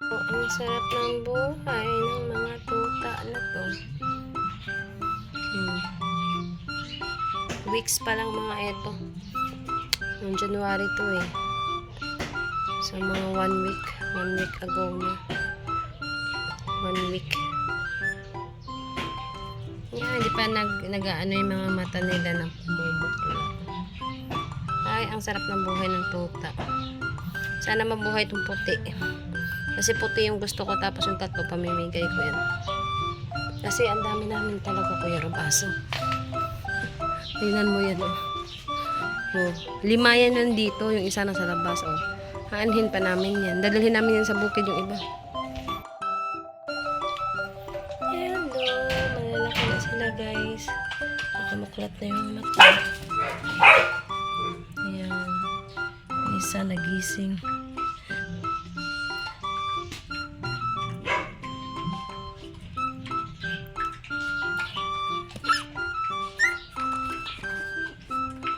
Oh, ang sarap ng buhay ng mga tuta na to. Weeks pa lang mga ito. Noong January to eh. So mga 1 week. 1 week ago na. 1 week. Yeah, hindi pa nag-ano yung mga mata nila na bumukla. Ay, ang sarap ng buhay ng tuta. Sana mabuhay itong puti. Kasi puti yung gusto ko, tapos yung tatlo pamimigay ko yan. Kasi ang dami namin talaga, Kuya Rob, aso. Tingnan mo yan, oh. Oh, 5 yan nandito, yung isa nasa labas, oh. Haanhin pa namin yan. Dadalhin namin yan sa bukid yung iba. Hello, malalaki na sila, guys. Nakamuklat na yung mata. Ayan. Isa nagising.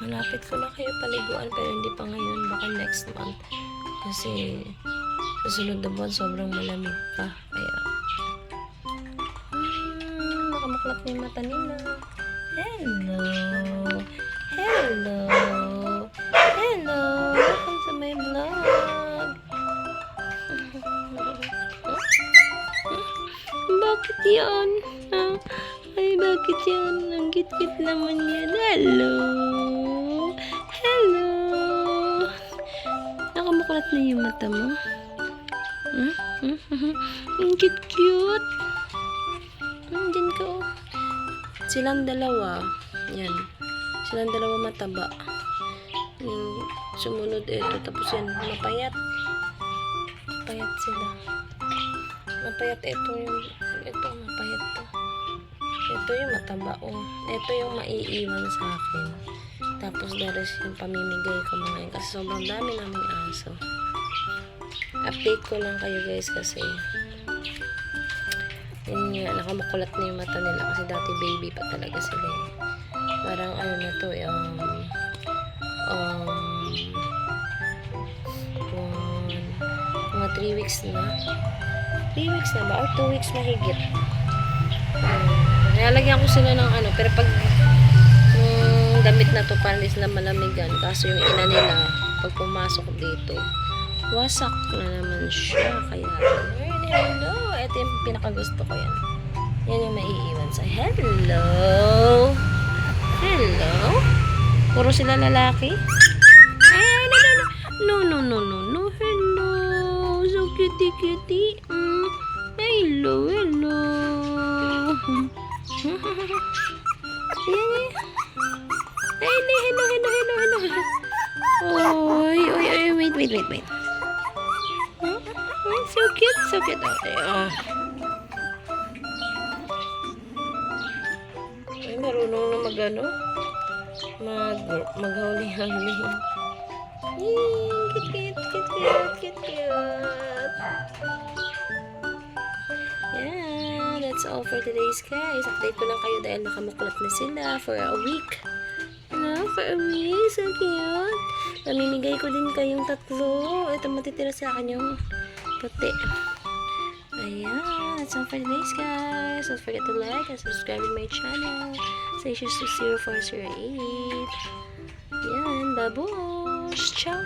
Malapit ko na kayo paliguan, pero hindi pa ngayon, baka next month. Kasi sa sunod na buwan sobrang malamig pa. Kaya nakamuklat na yung mata nila. Hello! Hello! Hello! Welcome to my vlog! Bakit yan? Ay, bakit yan? Ang kit-kit naman yan. Hello! Hello! Nakamuklat na yung mata mo. Ang cute-cute. Diyan ka, oh. Silang dalawa. Yan. Silang dalawa mataba. Yung sumunod ito. Tapos yan, mapayat. Mapayat sila. Mapayat ito yung... Ito, mapayat to. Ito yung mataba, oh. Ito yung maiiwan sa akin. Tapos daras yung pamimigay ko mga yun. Kasi sobrang dami naming aso. Update ko lang kayo, guys, kasi yun nga, nakamukulat na yung mata nila. Kasi dati baby pa talaga sila eh. Parang ano na to, mga 3 weeks na. 3 weeks na ba? Or 2 weeks mahigit. Nalagyan ko sila ng ano, pero pag damit na to, parang di sila malamigan. Kaso yung ina nila, pag pumasok dito, wasak na naman siya. Kaya, hello! Ito yung pinakagusto ko yan. Yan yung maiiwan sa hello! Hello? Puro sila lalaki? Ay, no, no. Hello! So cutie. Hello. Hello. Oy, wait. So cute. Okay, oh. Ay, marunong na magano? Maghawli-hawli. Cute. Yeah, that's all for today's guys. Update ko lang kayo dahil nakamuklat na sila for a week. For a week, so cute. Namimigay ko din kayong 3. Ito matitira sa akin yung puti. Ayan, that's all for today's guys. Don't forget to like and subscribe to my channel. Station 0408. Ayan, babush. Ciao.